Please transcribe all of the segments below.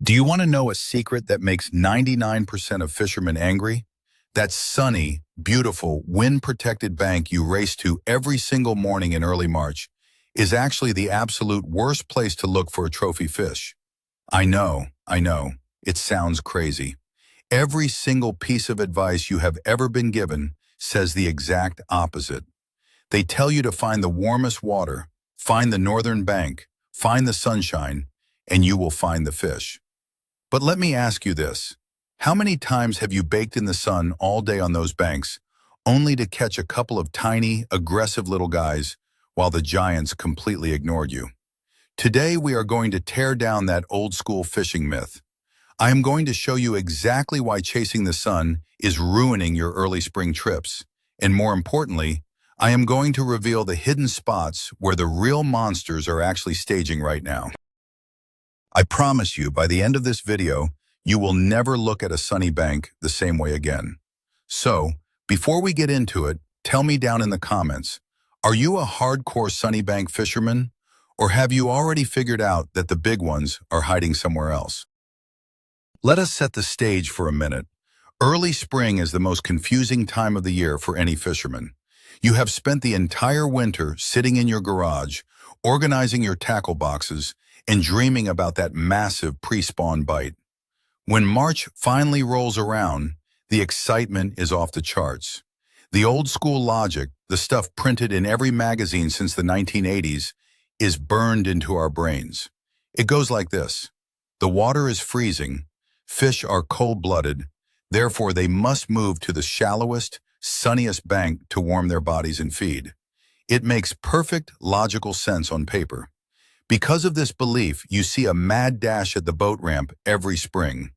Do you want to know a secret that makes 99% of fishermen angry? That sunny, beautiful, wind-protected bank you race to every single morning in early March is actually the absolute worst place to look for a trophy fish. I know, it sounds crazy. Every single piece of advice you have ever been given says the exact opposite. They tell you to find the warmest water, find the northern bank, find the sunshine, and you will find the fish. But let me ask you this. How many times have you baked in the sun all day on those banks, only to catch a couple of tiny, aggressive little guys while the giants completely ignored you? Today we are going to tear down that old-school fishing myth. I am going to show you exactly why chasing the sun is ruining your early spring trips. And more importantly, I am going to reveal the hidden spots where the real monsters are actually staging right now. I promise you, by the end of this video, you will never look at a sunny bank the same way again. So, before we get into it, tell me down in the comments, are you a hardcore sunny bank fisherman? Or have you already figured out that the big ones are hiding somewhere else? Let us set the stage for a minute. Early spring is the most confusing time of the year for any fisherman. You have spent the entire winter sitting in your garage, organizing your tackle boxes, and dreaming about that massive pre-spawn bite. When March finally rolls around, the excitement is off the charts. The old school logic, the stuff printed in every magazine since the 1980s, is burned into our brains. It goes like this. The water is freezing, fish are cold-blooded, therefore they must move to the shallowest, sunniest bank to warm their bodies and feed. It makes perfect logical sense on paper. Because of this belief, you see a mad dash at the boat ramp every spring.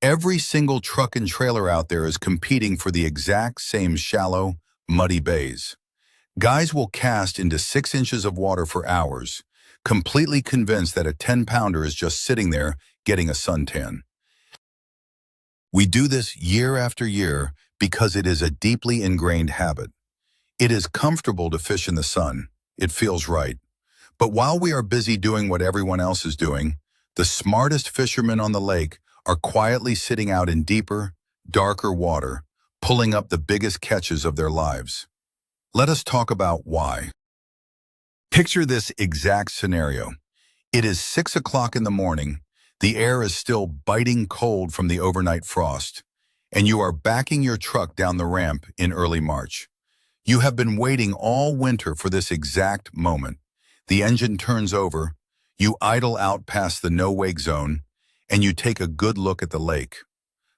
Every single truck and trailer out there is competing for the exact same shallow, muddy bays. Guys will cast into 6 inches of water for hours, completely convinced that a 10-pounder is just sitting there getting a suntan. We do this year after year because it is a deeply ingrained habit. It is comfortable to fish in the sun. It feels right. But while we are busy doing what everyone else is doing, the smartest fishermen on the lake are quietly sitting out in deeper, darker water, pulling up the biggest catches of their lives. Let us talk about why. Picture this exact scenario. It is 6 o'clock in the morning, the air is still biting cold from the overnight frost, and you are backing your truck down the ramp in early March. You have been waiting all winter for this exact moment. The engine turns over, you idle out past the no-wake zone, and you take a good look at the lake.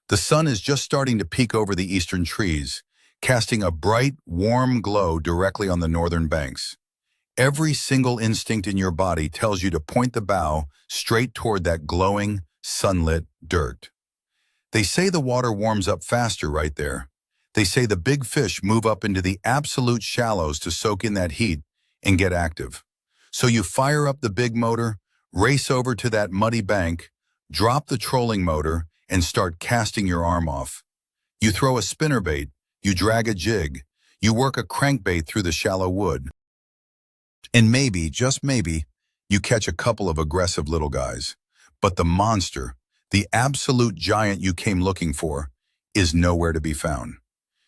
The sun is just starting to peek over the eastern trees, casting a bright, warm glow directly on the northern banks. Every single instinct in your body tells you to point the bow straight toward that glowing, sunlit dirt. They say the water warms up faster right there. They say the big fish move up into the absolute shallows to soak in that heat and get active. So you fire up the big motor, race over to that muddy bank, drop the trolling motor, and start casting your arm off. You throw a spinnerbait, you drag a jig, you work a crankbait through the shallow wood. And maybe, just maybe, you catch a couple of aggressive little guys. But the monster, the absolute giant you came looking for, is nowhere to be found.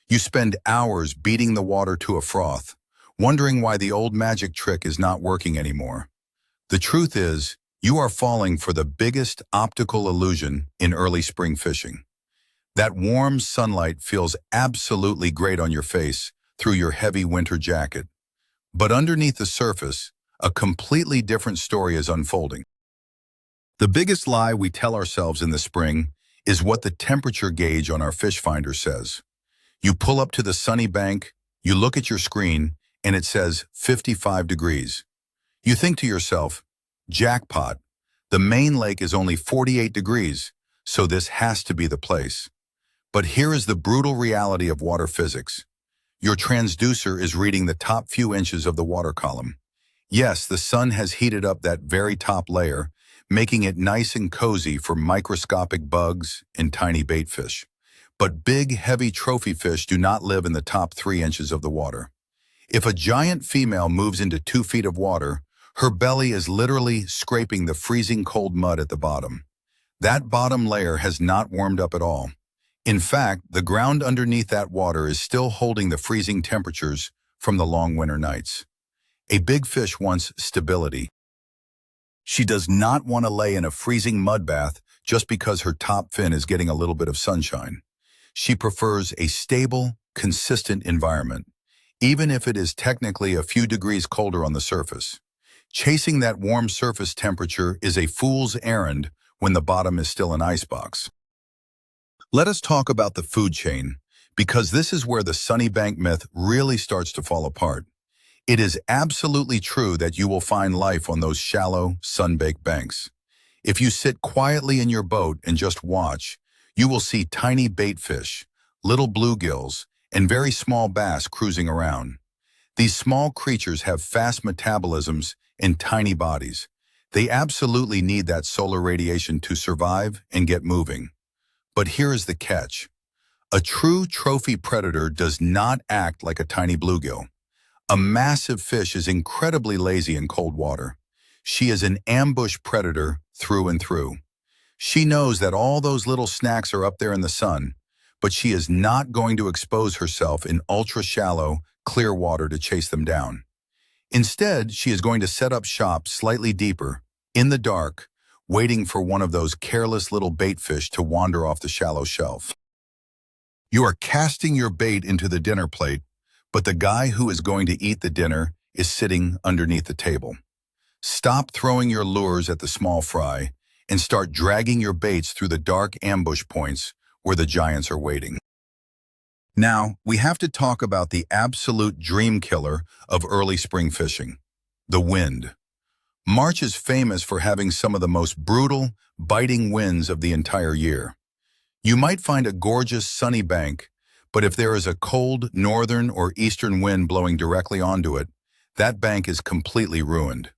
You spend hours beating the water to a froth, wondering why the old magic trick is not working anymore. The truth is, you are falling for the biggest optical illusion in early spring fishing. That warm sunlight feels absolutely great on your face through your heavy winter jacket. But underneath the surface, a completely different story is unfolding. The biggest lie we tell ourselves in the spring is what the temperature gauge on our fish finder says. You pull up to the sunny bank, you look at your screen, and it says 55 degrees. You think to yourself, jackpot, the main lake is only 48 degrees, so this has to be the place. But here is the brutal reality of water physics. Your transducer is reading the top few inches of the water column. Yes, the sun has heated up that very top layer, making it nice and cozy for microscopic bugs and tiny bait fish. But big, heavy trophy fish do not live in the top 3 inches of the water. If a giant female moves into 2 feet of water, her belly is literally scraping the freezing cold mud at the bottom. That bottom layer has not warmed up at all. In fact, the ground underneath that water is still holding the freezing temperatures from the long winter nights. A big fish wants stability. She does not want to lay in a freezing mud bath just because her top fin is getting a little bit of sunshine. She prefers a stable, consistent environment, even if it is technically a few degrees colder on the surface. Chasing that warm surface temperature is a fool's errand when the bottom is still an icebox. Let us talk about the food chain, because this is where the sunny bank myth really starts to fall apart. It is absolutely true that you will find life on those shallow, sun-baked banks. If you sit quietly in your boat and just watch, you will see tiny bait fish, little bluegills, and very small bass cruising around. These small creatures have fast metabolisms and tiny bodies. They absolutely need that solar radiation to survive and get moving. But here is the catch. A true trophy predator does not act like a tiny bluegill. A massive fish is incredibly lazy in cold water. She is an ambush predator through and through. She knows that all those little snacks are up there in the sun, but she is not going to expose herself in ultra-shallow, clear water to chase them down. Instead, she is going to set up shop slightly deeper, in the dark, waiting for one of those careless little bait fish to wander off the shallow shelf. You are casting your bait into the dinner plate, but the guy who is going to eat the dinner is sitting underneath the table. Stop throwing your lures at the small fry and start dragging your baits through the dark ambush points where the giants are waiting. Now, we have to talk about the absolute dream killer of early spring fishing, the wind. March is famous for having some of the most brutal, biting winds of the entire year. You might find a gorgeous sunny bank, but if there is a cold northern or eastern wind blowing directly onto it, that bank is completely ruined.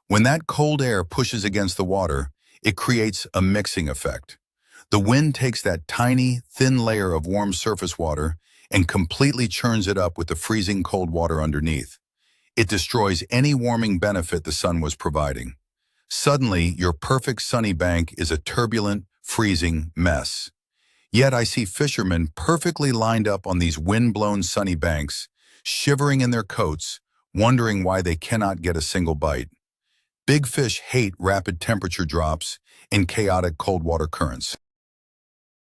When that cold air pushes against the water, it creates a mixing effect. The wind takes that tiny, thin layer of warm surface water and completely churns it up with the freezing cold water underneath. It destroys any warming benefit the sun was providing. Suddenly, your perfect sunny bank is a turbulent, freezing mess. Yet I see fishermen perfectly lined up on these wind-blown sunny banks, shivering in their coats, wondering why they cannot get a single bite. Big fish hate rapid temperature drops and chaotic cold water currents.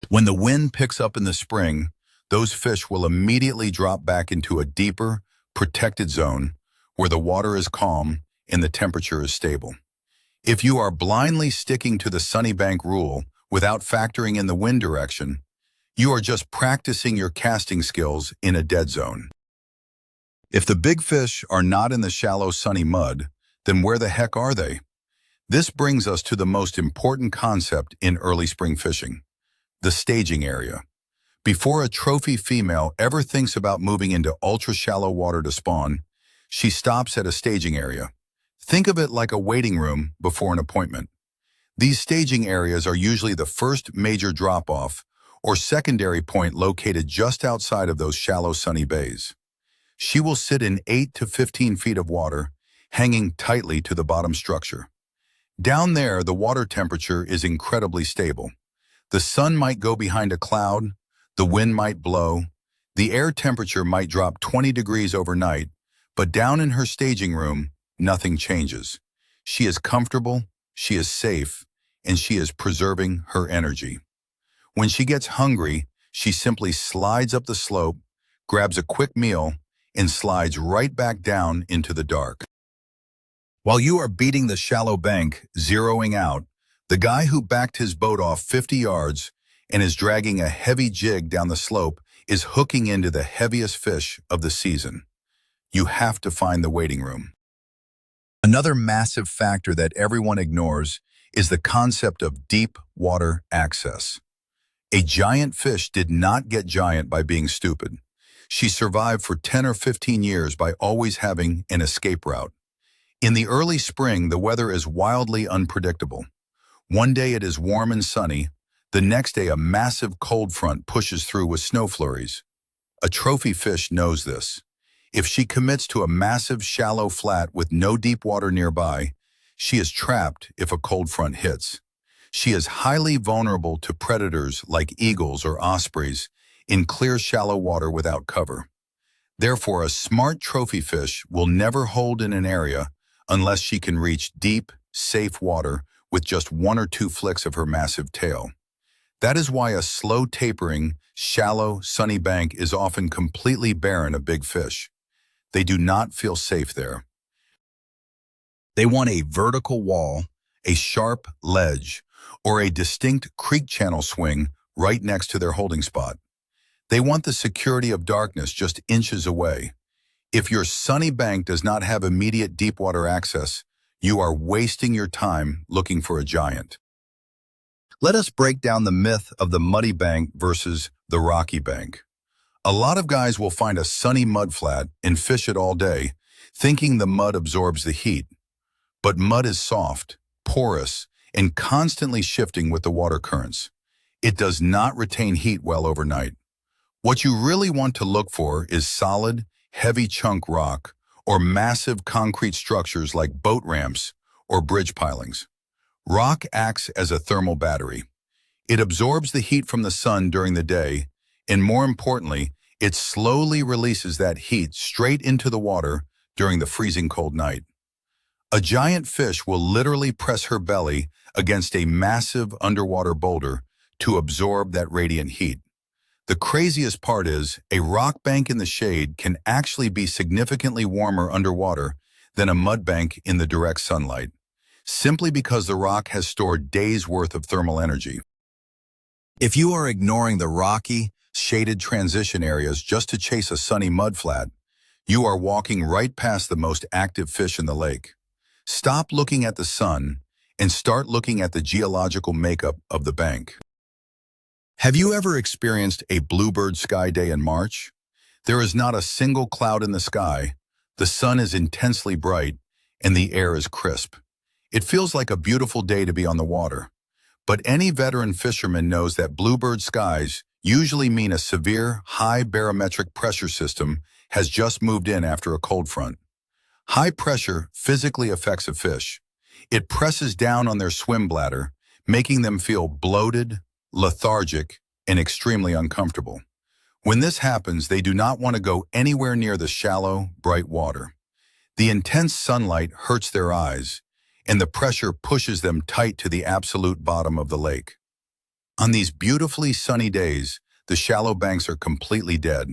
When the wind picks up in the spring, those fish will immediately drop back into a deeper, protected zone where the water is calm and the temperature is stable. If you are blindly sticking to the sunny bank rule without factoring in the wind direction, you are just practicing your casting skills in a dead zone. If the big fish are not in the shallow sunny mud, then where the heck are they? This brings us to the most important concept in early spring fishing, the staging area. Before a trophy female ever thinks about moving into ultra-shallow water to spawn, she stops at a staging area. Think of it like a waiting room before an appointment. These staging areas are usually the first major drop-off or secondary point located just outside of those shallow sunny bays. She will sit in 8 to 15 feet of water, hanging tightly to the bottom structure. Down there, the water temperature is incredibly stable. The sun might go behind a cloud, the wind might blow, the air temperature might drop 20 degrees overnight, but down in her staging room, nothing changes. She is comfortable, she is safe, and she is preserving her energy. When she gets hungry, she simply slides up the slope, grabs a quick meal, and slides right back down into the dark. While you are beating the shallow bank, zeroing out, the guy who backed his boat off 50 yards and is dragging a heavy jig down the slope is hooking into the heaviest fish of the season. You have to find the waiting room. Another massive factor that everyone ignores is the concept of deep water access. A giant fish did not get giant by being stupid. She survived for 10 or 15 years by always having an escape route. In the early spring, the weather is wildly unpredictable. One day it is warm and sunny. The next day, a massive cold front pushes through with snow flurries. A trophy fish knows this. If she commits to a massive shallow flat with no deep water nearby, she is trapped if a cold front hits. She is highly vulnerable to predators like eagles or ospreys in clear, shallow water without cover. Therefore, a smart trophy fish will never hold in an area unless she can reach deep, safe water with just one or two flicks of her massive tail. That is why a slow tapering, shallow, sunny bank is often completely barren of big fish. They do not feel safe there. They want a vertical wall, a sharp ledge, or a distinct creek channel swing right next to their holding spot. They want the security of darkness just inches away. If your sunny bank does not have immediate deep water access, you are wasting your time looking for a giant. Let us break down the myth of the muddy bank versus the rocky bank. A lot of guys will find a sunny mudflat and fish it all day, thinking the mud absorbs the heat. But mud is soft, porous, and constantly shifting with the water currents. It does not retain heat well overnight. What you really want to look for is solid, heavy chunk rock or massive concrete structures like boat ramps or bridge pilings. Rock acts as a thermal battery. It absorbs the heat from the sun during the day, and more importantly, it slowly releases that heat straight into the water during the freezing cold night. A giant fish will literally press her belly against a massive underwater boulder to absorb that radiant heat. The craziest part is, a rock bank in the shade can actually be significantly warmer underwater than a mud bank in the direct sunlight, simply because the rock has stored days' worth of thermal energy. If you are ignoring the rocky, shaded transition areas just to chase a sunny mudflat, you are walking right past the most active fish in the lake. Stop looking at the sun and start looking at the geological makeup of the bank. Have you ever experienced a bluebird sky day in March? There is not a single cloud in the sky, the sun is intensely bright, and the air is crisp. It feels like a beautiful day to be on the water. But any veteran fisherman knows that bluebird skies usually mean a severe, high barometric pressure system has just moved in after a cold front. High pressure physically affects a fish. It presses down on their swim bladder, making them feel bloated, lethargic, and extremely uncomfortable. When this happens, they do not want to go anywhere near the shallow, bright water. The intense sunlight hurts their eyes, and the pressure pushes them tight to the absolute bottom of the lake. On these beautifully sunny days, the shallow banks are completely dead.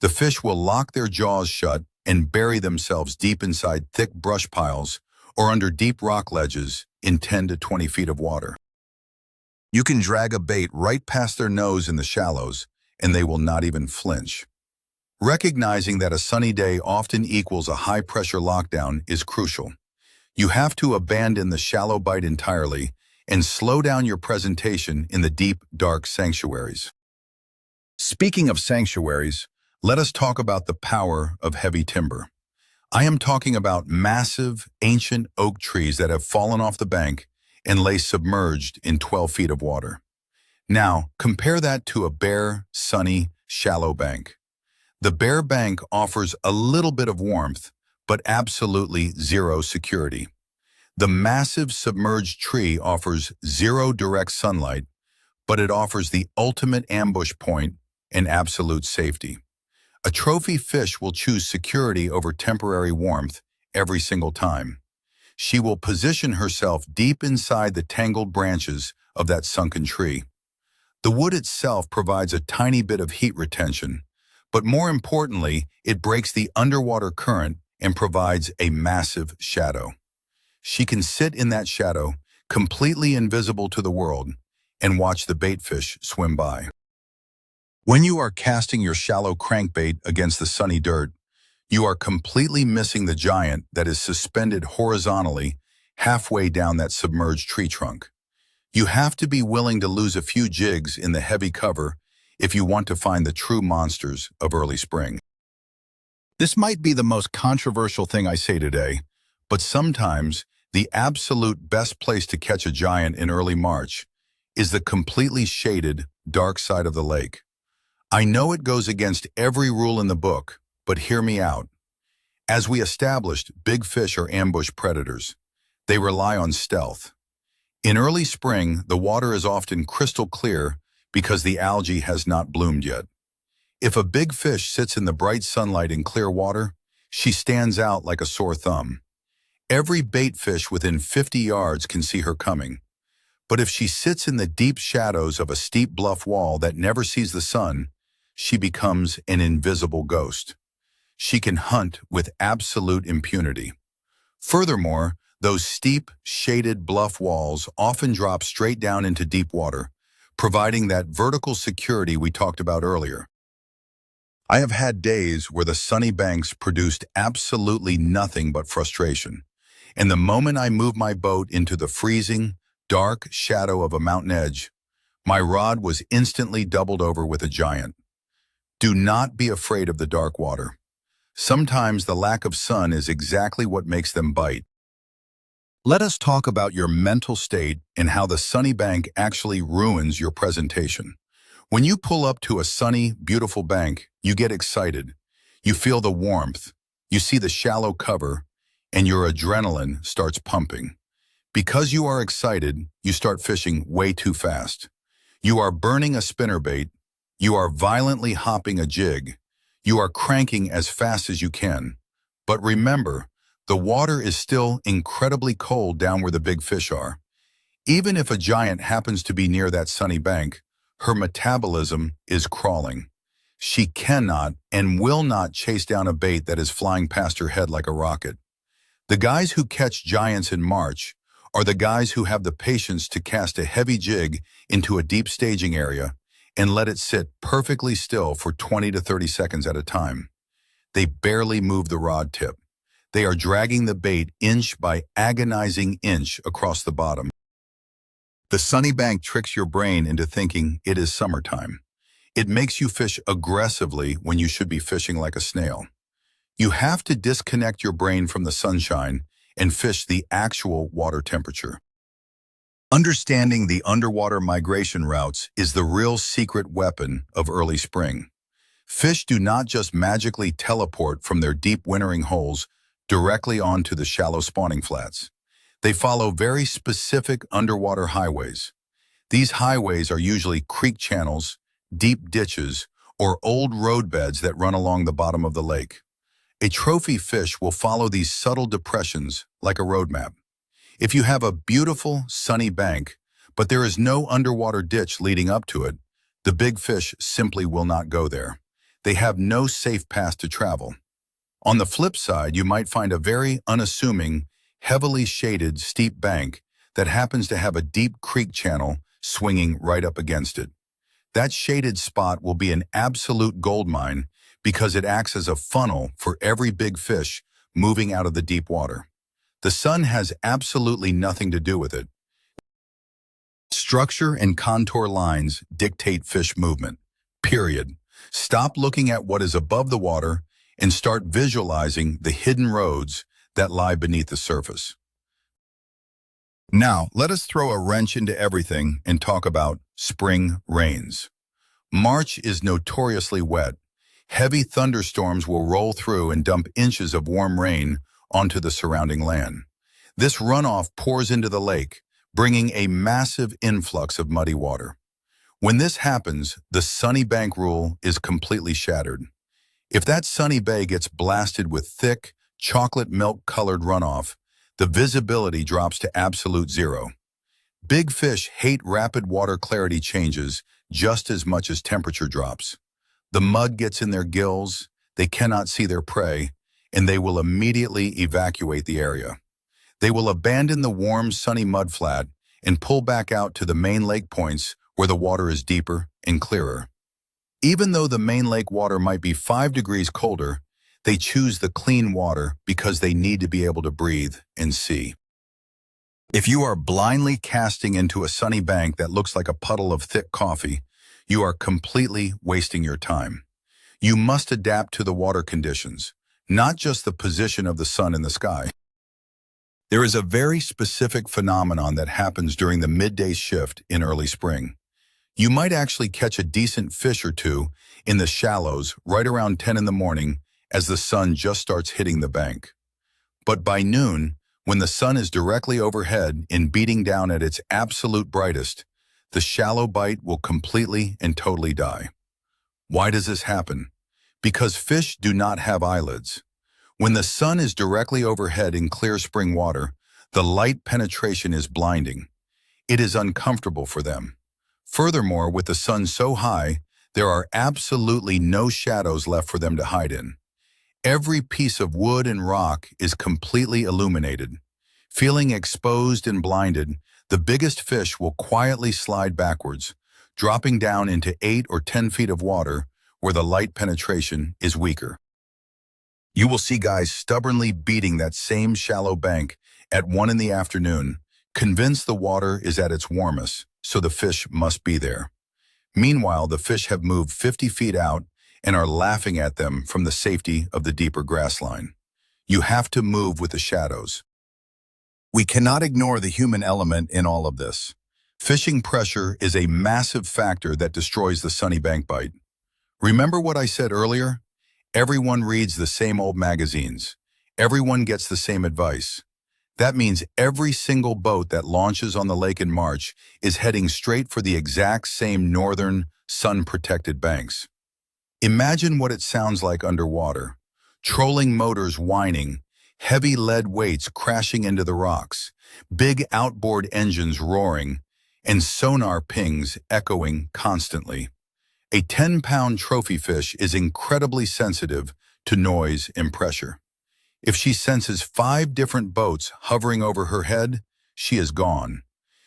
The fish will lock their jaws shut and bury themselves deep inside thick brush piles or under deep rock ledges in 10 to 20 feet of water. You can drag a bait right past their nose in the shallows, and they will not even flinch. Recognizing that a sunny day often equals a high-pressure lockdown is crucial. You have to abandon the shallow bite entirely and slow down your presentation in the deep, dark sanctuaries. Speaking of sanctuaries, let us talk about the power of heavy timber. I am talking about massive, ancient oak trees that have fallen off the bank and lay submerged in 12 feet of water. Now, compare that to a bare, sunny, shallow bank. The bare bank offers a little bit of warmth, but absolutely zero security. The massive submerged tree offers zero direct sunlight, but it offers the ultimate ambush point and absolute safety. A trophy fish will choose security over temporary warmth every single time. She will position herself deep inside the tangled branches of that sunken tree. The wood itself provides a tiny bit of heat retention, but more importantly, it breaks the underwater current and provides a massive shadow. She can sit in that shadow, completely invisible to the world, and watch the baitfish swim by. When you are casting your shallow crankbait against the sunny dirt, you are completely missing the giant that is suspended horizontally halfway down that submerged tree trunk. You have to be willing to lose a few jigs in the heavy cover if you want to find the true monsters of early spring. This might be the most controversial thing I say today, but sometimes the absolute best place to catch a giant in early March is the completely shaded, dark side of the lake. I know it goes against every rule in the book, but hear me out. As we established, big fish are ambush predators. They rely on stealth. In early spring, the water is often crystal clear because the algae has not bloomed yet. If a big fish sits in the bright sunlight in clear water, she stands out like a sore thumb. Every bait fish within 50 yards can see her coming. But if she sits in the deep shadows of a steep bluff wall that never sees the sun, she becomes an invisible ghost. She can hunt with absolute impunity. Furthermore, those steep, shaded bluff walls often drop straight down into deep water, providing that vertical security we talked about earlier. I have had days where the sunny banks produced absolutely nothing but frustration. And the moment I moved my boat into the freezing, dark shadow of a mountain edge, my rod was instantly doubled over with a giant. Do not be afraid of the dark water. Sometimes the lack of sun is exactly what makes them bite. Let us talk about your mental state and how the sunny bank actually ruins your presentation. When you pull up to a sunny, beautiful bank, you get excited. You feel the warmth, you see the shallow cover, and your adrenaline starts pumping. Because you are excited, you start fishing way too fast. You are burning a spinnerbait, you are violently hopping a jig, you are cranking as fast as you can. But remember, the water is still incredibly cold down where the big fish are. Even if a giant happens to be near that sunny bank, her metabolism is crawling. She cannot and will not chase down a bait that is flying past her head like a rocket. The guys who catch giants in March are the guys who have the patience to cast a heavy jig into a deep staging area and let it sit perfectly still for 20 to 30 seconds at a time. They barely move the rod tip. They are dragging the bait inch by agonizing inch across the bottom. The sunny bank tricks your brain into thinking it is summertime. It makes you fish aggressively when you should be fishing like a snail. You have to disconnect your brain from the sunshine and fish the actual water temperature. Understanding the underwater migration routes is the real secret weapon of early spring. Fish do not just magically teleport from their deep wintering holes directly onto the shallow spawning flats. They follow very specific underwater highways. These highways are usually creek channels, deep ditches, or old roadbeds that run along the bottom of the lake. A trophy fish will follow these subtle depressions like a road map. If you have a beautiful, sunny bank, but there is no underwater ditch leading up to it, the big fish simply will not go there. They have no safe path to travel. On the flip side, you might find a very unassuming, heavily shaded, steep bank that happens to have a deep creek channel swinging right up against it. That shaded spot will be an absolute goldmine because it acts as a funnel for every big fish moving out of the deep water. The sun has absolutely nothing to do with it. Structure and contour lines dictate fish movement, period. Stop looking at what is above the water and start visualizing the hidden roads that lie beneath the surface. Now, let us throw a wrench into everything and talk about spring rains. March is notoriously wet. Heavy thunderstorms will roll through and dump inches of warm rain onto the surrounding land. This runoff pours into the lake, bringing a massive influx of muddy water. When this happens, the sunny bank rule is completely shattered. If that sunny bay gets blasted with thick, chocolate milk-colored runoff, the visibility drops to absolute zero. Big fish hate rapid water clarity changes just as much as temperature drops. The mud gets in their gills, they cannot see their prey, and they will immediately evacuate the area. They will abandon the warm, sunny mudflat and pull back out to the main lake points where the water is deeper and clearer. Even though the main lake water might be 5 degrees colder, they choose the clean water because they need to be able to breathe and see. If you are blindly casting into a sunny bank that looks like a puddle of thick coffee, you are completely wasting your time. You must adapt to the water conditions, not just the position of the sun in the sky. There is a very specific phenomenon that happens during the midday shift in early spring. You might actually catch a decent fish or two in the shallows right around 10 in the morning as the sun just starts hitting the bank. But by noon, When the sun is directly overhead and beating down at its absolute brightest, the shallow bite will completely and totally die. Why does this happen? Because fish do not have eyelids. When the sun is directly overhead in clear spring water, the light penetration is blinding. It is uncomfortable for them. Furthermore, with the sun so high, there are absolutely no shadows left for them to hide in. Every piece of wood and rock is completely illuminated. Feeling exposed and blinded, the biggest fish will quietly slide backwards, dropping down into 8 or 10 feet of water where the light penetration is weaker. You will see guys stubbornly beating that same shallow bank at 1 in the afternoon, convinced the water is at its warmest, so the fish must be there. Meanwhile, the fish have moved 50 feet out and are laughing at them from the safety of the deeper grass line. You have to move with the shadows. We cannot ignore the human element in all of this. Fishing pressure is a massive factor that destroys the sunny bank bite. Remember what I said earlier? Everyone reads the same old magazines. Everyone gets the same advice. That means every single boat that launches on the lake in March is heading straight for the exact same northern, sun-protected banks. Imagine what it sounds like underwater. Trolling motors whining, heavy lead weights crashing into the rocks, big outboard engines roaring, and sonar pings echoing constantly. A 10-pound trophy fish is incredibly sensitive to noise and pressure. If she senses 5 different boats hovering over her head, she is gone.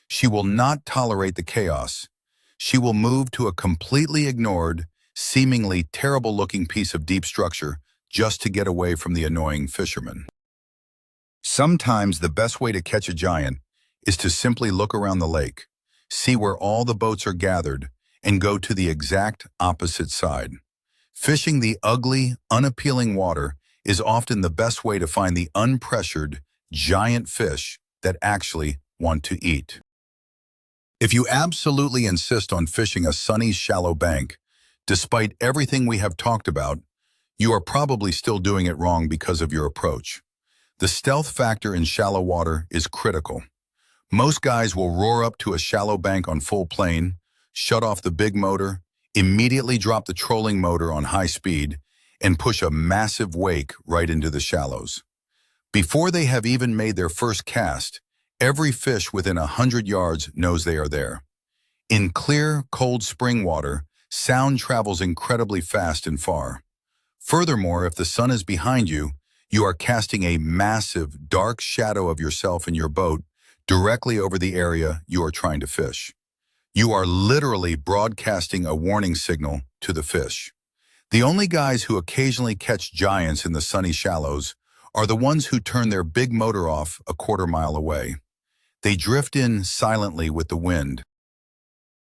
She will not tolerate the chaos. She will move to a completely ignored, seemingly terrible-looking piece of deep structure just to get away from the annoying fishermen. Sometimes the best way to catch a giant is to simply look around the lake, see where all the boats are gathered, and go to the exact opposite side. Fishing the ugly, unappealing water is often the best way to find the unpressured, giant fish that actually want to eat. If you absolutely insist on fishing a sunny, shallow bank, despite everything we have talked about, you are probably still doing it wrong because of your approach. The stealth factor in shallow water is critical. Most guys will roar up to a shallow bank on full plane, shut off the big motor, immediately drop the trolling motor on high speed, and push a massive wake right into the shallows. Before they have even made their first cast, every fish within 100 yards knows they are there. In clear, cold spring water, sound travels incredibly fast and far. Furthermore, if the sun is behind you, you are casting a massive, dark shadow of yourself in your boat directly over the area you are trying to fish. You are literally broadcasting a warning signal to the fish. The only guys who occasionally catch giants in the sunny shallows are the ones who turn their big motor off a quarter-mile away. They drift in silently with the wind.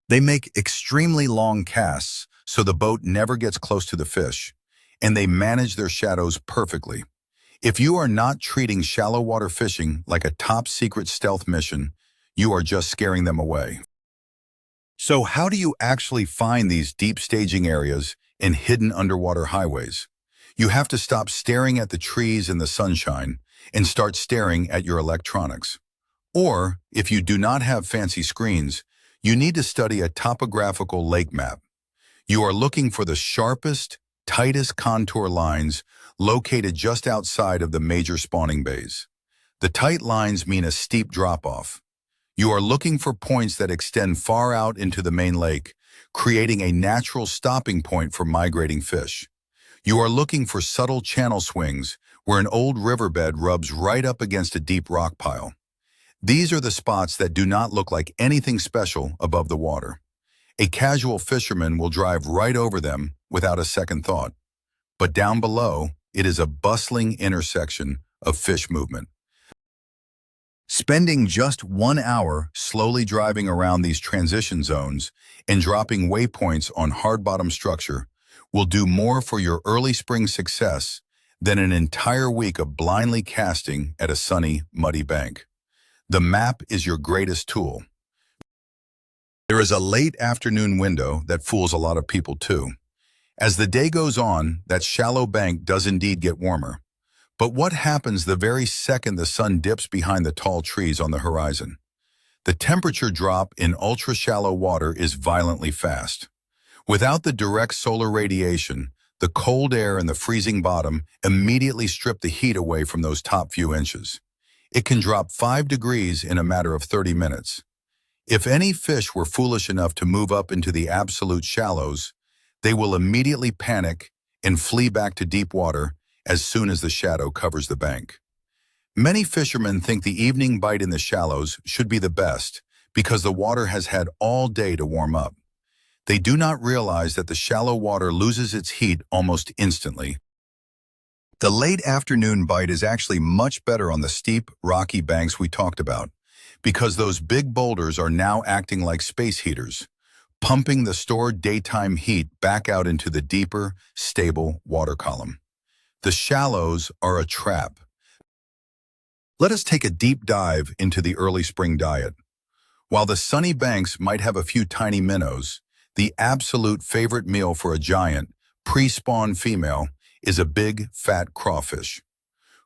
They make extremely long casts so the boat never gets close to the fish, and they manage their shadows perfectly. If you are not treating shallow water fishing like a top-secret stealth mission, you are just scaring them away. So how do you actually find these deep staging areas and hidden underwater highways? You have to stop staring at the trees and the sunshine and start staring at your electronics. Or, if you do not have fancy screens, you need to study a topographical lake map. You are looking for the sharpest, tightest contour lines located just outside of the major spawning bays. The tight lines mean a steep drop-off. You are looking for points that extend far out into the main lake, creating a natural stopping point for migrating fish. You are looking for subtle channel swings where an old riverbed rubs right up against a deep rock pile. These are the spots that do not look like anything special above the water. A casual fisherman will drive right over them without a second thought. But down below, it is a bustling intersection of fish movement. Spending just 1 hour slowly driving around these transition zones and dropping waypoints on hard-bottom structure will do more for your early spring success than an entire week of blindly casting at a sunny, muddy bank. The map is your greatest tool. There is a late afternoon window that fools a lot of people too. As the day goes on, that shallow bank does indeed get warmer. But what happens the very second the sun dips behind the tall trees on the horizon? The temperature drop in ultra-shallow water is violently fast. Without the direct solar radiation, the cold air and the freezing bottom immediately strip the heat away from those top few inches. It can drop 5 degrees in a matter of 30 minutes. If any fish were foolish enough to move up into the absolute shallows, they will immediately panic and flee back to deep water as soon as the shadow covers the bank. Many fishermen think the evening bite in the shallows should be the best because the water has had all day to warm up. They do not realize that the shallow water loses its heat almost instantly. The late afternoon bite is actually much better on the steep, rocky banks we talked about, because those big boulders are now acting like space heaters, pumping the stored daytime heat back out into the deeper, stable water column. The shallows are a trap. Let us take a deep dive into the early spring diet. While the sunny banks might have a few tiny minnows, the absolute favorite meal for a giant, pre-spawn female is a big, fat crawfish.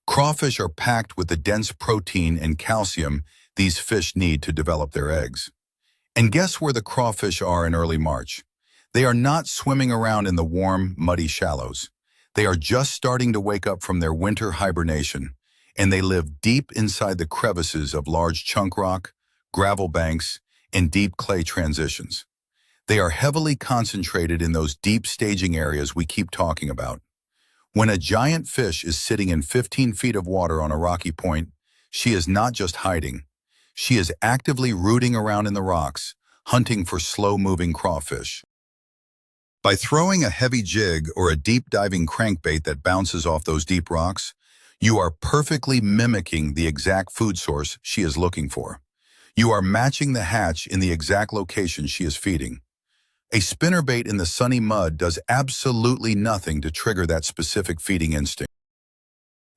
Crawfish are packed with the dense protein and calcium these fish need to develop their eggs. And guess where the crawfish are in early March? They are not swimming around in the warm, muddy shallows. They are just starting to wake up from their winter hibernation, and they live deep inside the crevices of large chunk rock, gravel banks, and deep clay transitions. They are heavily concentrated in those deep staging areas we keep talking about. When a giant fish is sitting in 15 feet of water on a rocky point, she is not just hiding. She is actively rooting around in the rocks, hunting for slow-moving crawfish. By throwing a heavy jig or a deep-diving crankbait that bounces off those deep rocks, you are perfectly mimicking the exact food source she is looking for. You are matching the hatch in the exact location she is feeding. A spinnerbait in the sunny mud does absolutely nothing to trigger that specific feeding instinct.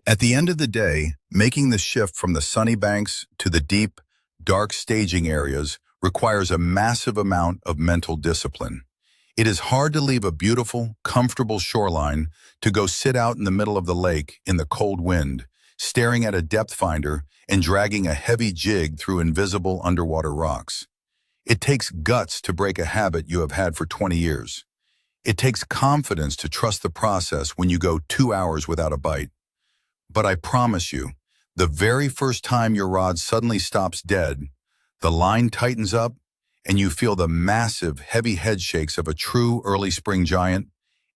At the end of the day, making the shift from the sunny banks to the deep, dark staging areas requires a massive amount of mental discipline. It is hard to leave a beautiful, comfortable shoreline to go sit out in the middle of the lake in the cold wind, staring at a depth finder and dragging a heavy jig through invisible underwater rocks. It takes guts to break a habit you have had for 20 years. It takes confidence to trust the process when you go 2 hours without a bite. But I promise you, the very first time your rod suddenly stops dead, the line tightens up, and you feel the massive, heavy head shakes of a true early spring giant,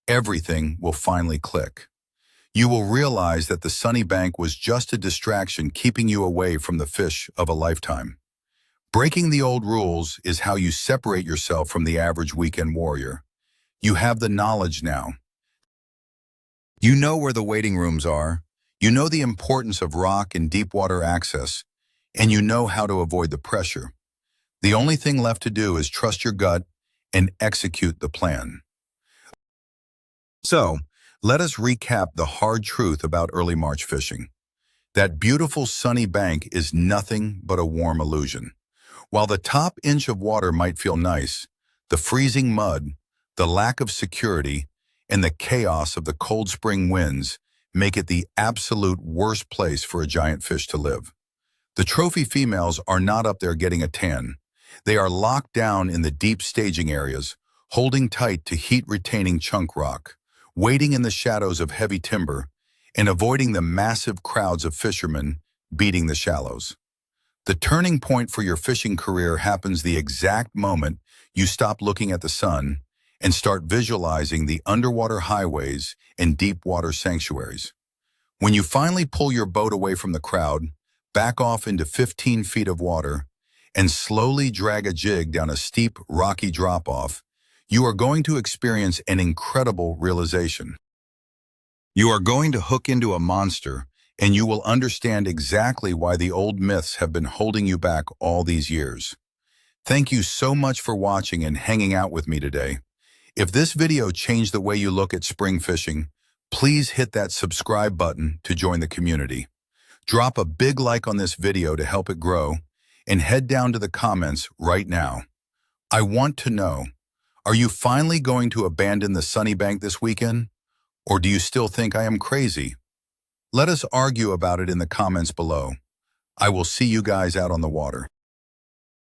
everything will finally click. You will realize that the sunny bank was just a distraction keeping you away from the fish of a lifetime. Breaking the old rules is how you separate yourself from the average weekend warrior. You have the knowledge now. You know where the waiting rooms are, you know the importance of rock and deep water access, and you know how to avoid the pressure. The only thing left to do is trust your gut and execute the plan. So, let us recap the hard truth about early March fishing. That beautiful sunny bank is nothing but a warm illusion. While the top inch of water might feel nice, the freezing mud, the lack of security, and the chaos of the cold spring winds make it the absolute worst place for a giant fish to live. The trophy females are not up there getting a tan. They are locked down in the deep staging areas, holding tight to heat-retaining chunk rock, waiting in the shadows of heavy timber, and avoiding the massive crowds of fishermen beating the shallows. The turning point for your fishing career happens the exact moment you stop looking at the sun and start visualizing the underwater highways and deep water sanctuaries. When you finally pull your boat away from the crowd, back off into 15 feet of water, and slowly drag a jig down a steep, rocky drop-off, you are going to experience an incredible realization. You are going to hook into a monster, and you will understand exactly why the old myths have been holding you back all these years. Thank you so much for watching and hanging out with me today. If this video changed the way you look at spring fishing, please hit that subscribe button to join the community. Drop a big like on this video to help it grow, and head down to the comments right now. I want to know, are you finally going to abandon the sunny bank this weekend? Or do you still think I am crazy? Let us argue about it in the comments below. I will see you guys out on the water.